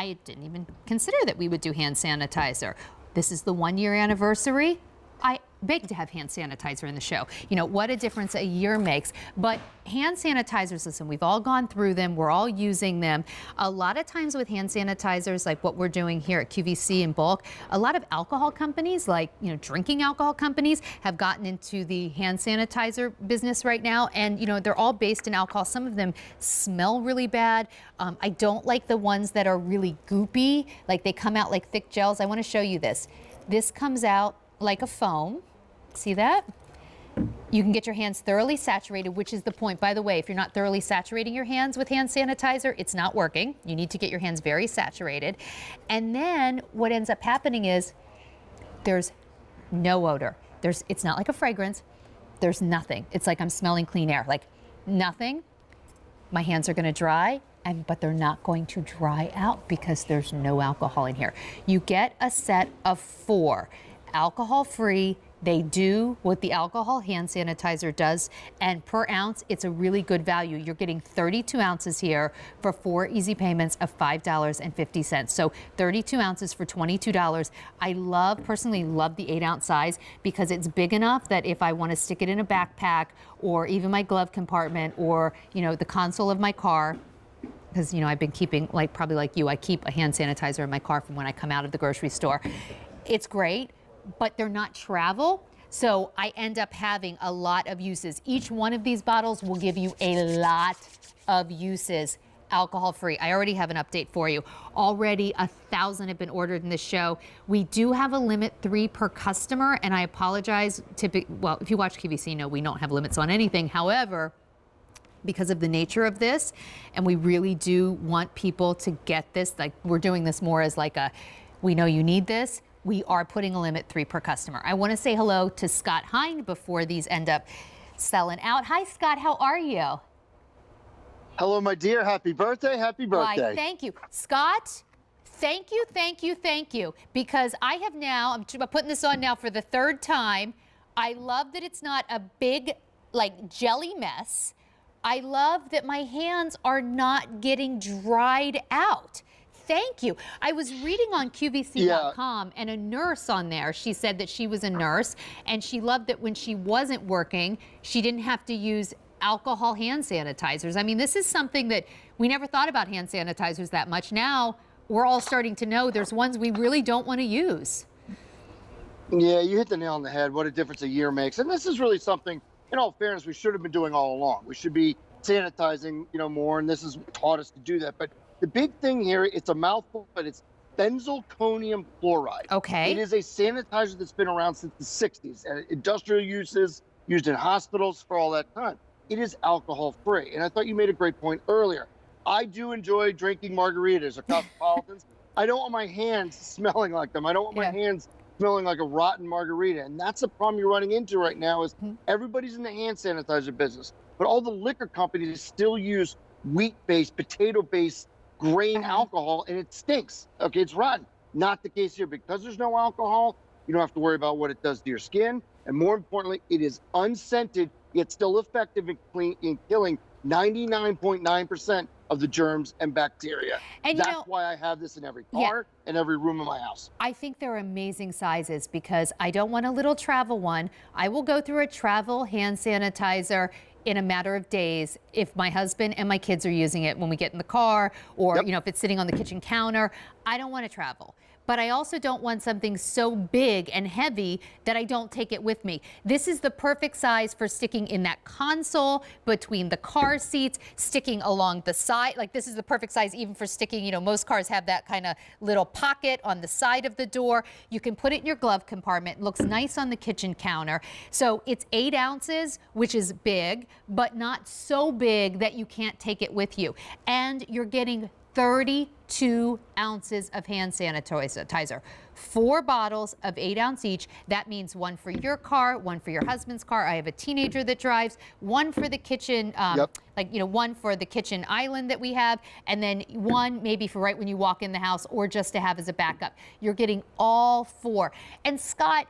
I didn't even consider that we would do hand sanitizer. This is the 1-year anniversary. I beg to have hand sanitizer in the show. You know, what a difference a year makes. But hand sanitizers, listen, we've all gone through them. We're all using them. A lot of times with hand sanitizers, like what we're doing here at QVC in bulk, a lot of alcohol companies, like, you know, drinking alcohol companies, have gotten into the hand sanitizer business right now. And, you know, they're all based in alcohol. Some of them smell really bad. I don't like the ones that are really goopy, like they come out like thick gels. I want to show you this. This comes out like a foam. See that? You can get your hands thoroughly saturated, which is the point. By the way, if you're not thoroughly saturating your hands with hand sanitizer, it's not working. You need to get your hands very saturated. And then what ends up happening is there's no odor. It's not like a fragrance. There's nothing. It's like I'm smelling clean air, like nothing. My hands are going to dry, but they're not going to dry out because there's no alcohol in here. You get a set of 4, alcohol-free. They do what the alcohol hand sanitizer does, and per ounce, it's a really good value. You're getting 32 ounces here for 4 easy payments of $5.50. So 32 ounces for $22. I personally love the 8-ounce size because it's big enough that if I want to stick it in a backpack or even my glove compartment or, you know, the console of my car, because, you know, I've been keeping, probably like you, I keep a hand sanitizer in my car from when I come out of the grocery store. It's great, but they're not travel, so I end up having a lot of uses. Each one of these bottles will give you a lot of uses, alcohol-free. I already have an update for you. Already 1,000 have been ordered in this show. We do have a limit 3 per customer, and I apologize. Well, if you watch QVC, you know we don't have limits on anything. However, because of the nature of this, and we really do want people to get this, like we're doing this more as like a, we know you need this, we are putting a limit 3 per customer. I want to say hello to Scott Hind before these end up selling out. Hi, Scott. How are you? Hello, my dear. Happy birthday. Happy birthday. Why, thank you. Scott, thank you, thank you, thank you. Because I have now, I'm putting this on now for the 3rd time. I love that it's not a big, like, jelly mess. I love that my hands are not getting dried out. Thank you. I was reading on QVC.com and a nurse on there, she said that she was a nurse and she loved that when she wasn't working, she didn't have to use alcohol hand sanitizers. I mean, this is something that we never thought about hand sanitizers that much. Now we're all starting to know there's ones we really don't want to use. Yeah, you hit the nail on the head. What a difference a year makes. And this is really something, in all fairness, we should have been doing all along. We should be sanitizing, you know, more, and this has taught us to do that. But the big thing here, it's a mouthful, but it's benzalkonium chloride. Okay. It is a sanitizer that's been around since the 60s, and industrial uses, used in hospitals for all that time. It is alcohol-free, and I thought you made a great point earlier. I do enjoy drinking margaritas or cosmopolitans. I don't want my hands smelling like them. I don't want my hands smelling like a rotten margarita, and that's the problem you're running into right now is everybody's in the hand sanitizer business, but all the liquor companies still use wheat-based, potato-based grain alcohol, and it stinks. Okay, it's rotten. Not the case here. Because there's no alcohol, you don't have to worry about what it does to your skin, and more importantly, it is unscented, yet still effective in killing 99.9% of the germs and bacteria. And that's why I have this in every car and every room in my house. I think they're amazing sizes because I don't want a little travel one. I will go through a travel hand sanitizer in a matter of days if my husband and my kids are using it when we get in the car or you know, if it's sitting on the kitchen counter. I don't want to travel. But I also don't want something so big and heavy that I don't take it with me. This is the perfect size for sticking in that console, between the car seats, sticking along the side. Like this is the perfect size even for sticking, you know, most cars have that kind of little pocket on the side of the door. You can put it in your glove compartment. It looks nice on the kitchen counter. So it's 8 ounces, which is big, but not so big that you can't take it with you. And you're getting 32 ounces of hand sanitizer. 4 bottles of 8 ounce each. That means 1 for your car, 1 for your husband's car. I have a teenager that drives, 1 for the kitchen, like, you know, 1 for the kitchen island that we have, and then 1 maybe for right when you walk in the house or just to have as a backup. You're getting all 4. And Scott,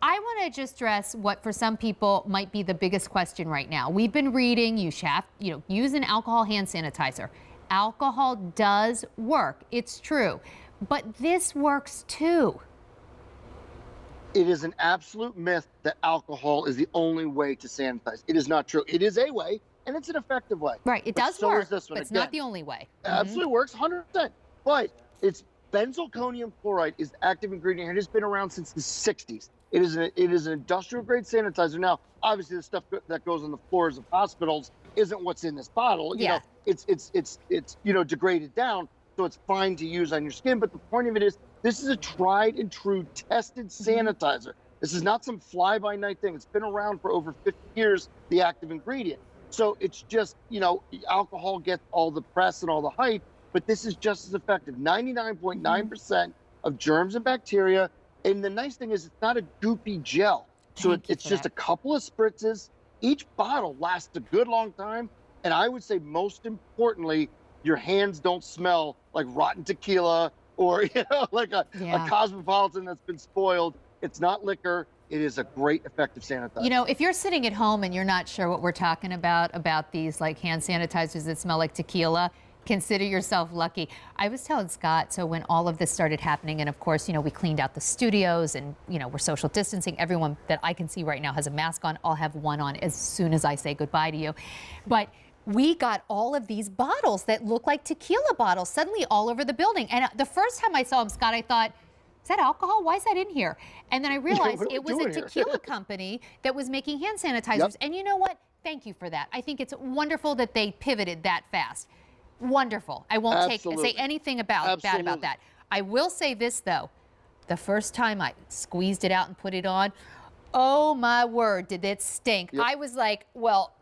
I want to just stress what for some people might be the biggest question right now. We've been reading, you know, use an alcohol hand sanitizer. alcohol does work. It's true. But this works too. It is an absolute myth that alcohol is the only way to sanitize. It is not true. It is a way, and it's an effective way. Right, it But does so work, is this one. but it's Again, not the only way. absolutely works 100%. But it's benzalkonium chloride is the active ingredient. It has been around since the 60s. It is an industrial grade sanitizer. Now, obviously, the stuff that goes on the floors of hospitals isn't what's in this bottle. You know, it's degraded down, so it's fine to use on your skin. But the point of it is, this is a tried and true tested sanitizer. This is not some fly by night thing. It's been around for over 50 years, the active ingredient. So it's just, alcohol gets all the press and all the hype, but this is just as effective. 99.9% of germs and bacteria. And the nice thing is it's not a goopy gel. So it's just a couple of spritzes. Each bottle lasts a good long time. And I would say most importantly, your hands don't smell like rotten tequila or, like a Cosmopolitan that's been spoiled. It's not liquor. It is a great, effective sanitizer. If you're sitting at home and you're not sure what we're talking about these like hand sanitizers that smell like tequila, consider yourself lucky. I was telling Scott, so when all of this started happening, and of course, we cleaned out the studios and, we're social distancing. Everyone that I can see right now has a mask on. I'll have one on as soon as I say goodbye to you. But we got all of these bottles that look like tequila bottles suddenly all over the building. And the first time I saw them, Scott, I thought, is that alcohol? Why is that in here? And then I realized it was a tequila company that was making hand sanitizers. Yep. And you know what? Thank you for that. I think it's wonderful that they pivoted that fast. Wonderful. I won't say anything bad about that. I will say this, though. The first time I squeezed it out and put it on, oh, my word, did it stink. Yep. I was like, well,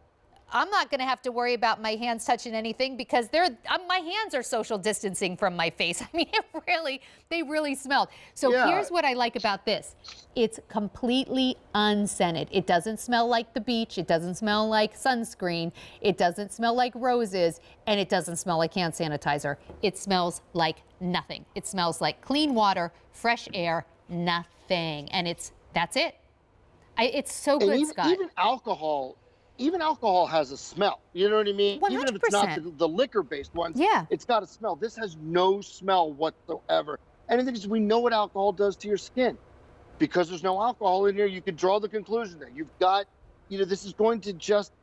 I'm not going to have to worry about my hands touching anything because my hands are social distancing from my face. I mean, they really smelled. So here's what I like about this. It's completely unscented. It doesn't smell like the beach. It doesn't smell like sunscreen. It doesn't smell like roses. And it doesn't smell like hand sanitizer. It smells like nothing. It smells like clean water, fresh air, nothing. And that's it. It's so good, Scott. Even alcohol has a smell. You know what I mean? 100%. Even if it's not the liquor-based ones, it's got a smell. This has no smell whatsoever. And the thing is, we know what alcohol does to your skin. Because there's no alcohol in here, you could draw the conclusion that you've got, this is going to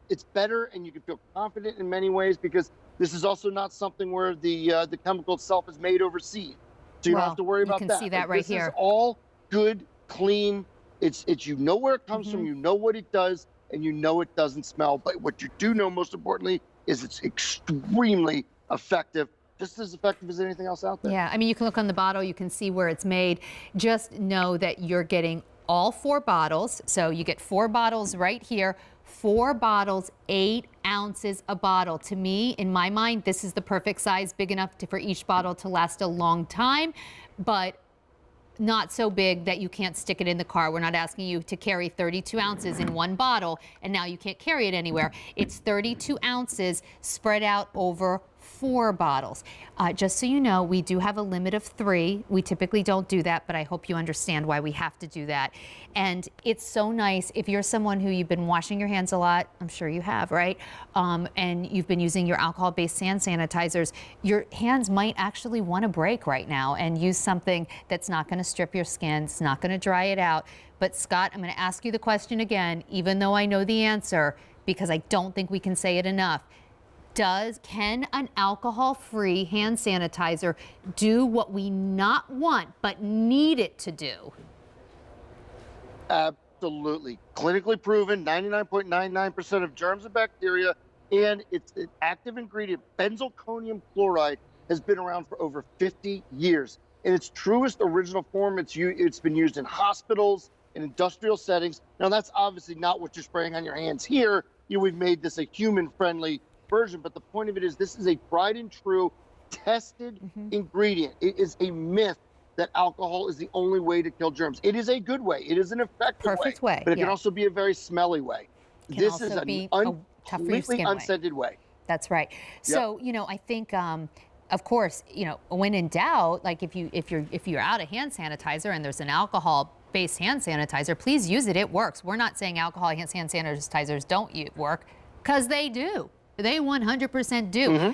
it's better, and you can feel confident in many ways because this is also not something where the chemical itself is made overseas. So you don't have to worry about that. You can see that right here. This is all good, clean. It's where it comes from, you know what it does, and it doesn't smell. But what you do know, most importantly, is it's extremely effective, just as effective as anything else out there. Yeah, I mean, you can look on the bottle, you can see where it's made. Just know that you're getting all 4 bottles. So you get 4 bottles right here, 4 bottles, 8 ounces a bottle. To me, in my mind, this is the perfect size, big enough for each bottle to last a long time, but not so big that you can't stick it in the car. We're not asking you to carry 32 ounces in one bottle and now you can't carry it anywhere. It's 32 ounces spread out over 4 bottles. Just so you know, we do have a limit of 3. We typically don't do that, but I hope you understand why we have to do that. And it's so nice if you're someone who you've been washing your hands a lot, I'm sure you have, right? And you've been using your alcohol-based hand sanitizers, your hands might actually want to break right now and use something that's not going to strip your skin, it's not going to dry it out. But Scott, I'm going to ask you the question again, even though I know the answer, because I don't think we can say it enough. Can an alcohol-free hand sanitizer do what we not want but need it to do? Absolutely. Clinically proven, 99.99% of germs and bacteria, and it's an active ingredient. Benzalkonium chloride has been around for over 50 years. In its truest original form, it's been used in hospitals, in industrial settings. Now, that's obviously not what you're spraying on your hands here. We've made this a human-friendly version, but the point of it is this is a tried and true tested ingredient. It is a myth that alcohol is the only way to kill germs. It is a good way. It is an effective way. But it can also be a very smelly way. This is a completely unscented way. That's right. So, I think of course, when in doubt, like if you're out of hand sanitizer and there's an alcohol-based hand sanitizer, please use it. It works. We're not saying alcohol hand sanitizers don't work, because they do. They 100% do.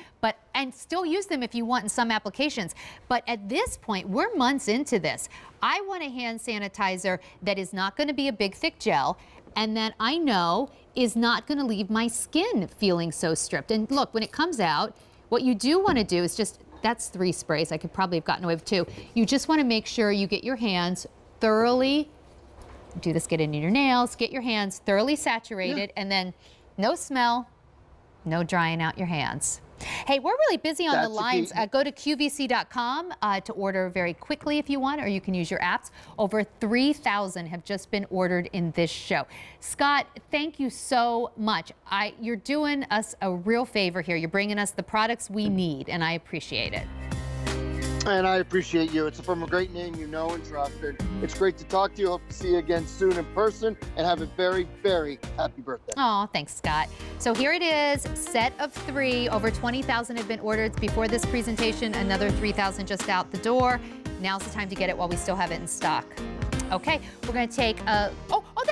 And still use them if you want in some applications. But at this point, we're months into this. I want a hand sanitizer that is not going to be a big, thick gel, and that I know is not going to leave my skin feeling so stripped. And look, when it comes out, what you do want to do is just, that's 3 sprays. I could probably have gotten away with 2. You just want to make sure you get your hands thoroughly, do this, get in your nails, get your hands thoroughly saturated, and then no smell, no drying out your hands. Hey, we're really busy on the lines. Go to QVC.com to order very quickly if you want, or you can use your apps. Over 3,000 have just been ordered in this show. Scott, thank you so much. You're doing us a real favor here. You're bringing us the products we need, and I appreciate it. And I appreciate you. It's from a great name you know and trust. And it's great to talk to you. Hope to see you again soon in person, and have a very, very happy birthday. Oh, thanks, Scott. So here it is, set of 3. Over 20,000 have been ordered before this presentation. Another 3,000 just out the door. Now's the time to get it while we still have it in stock. Okay, we're going to take a... Oh,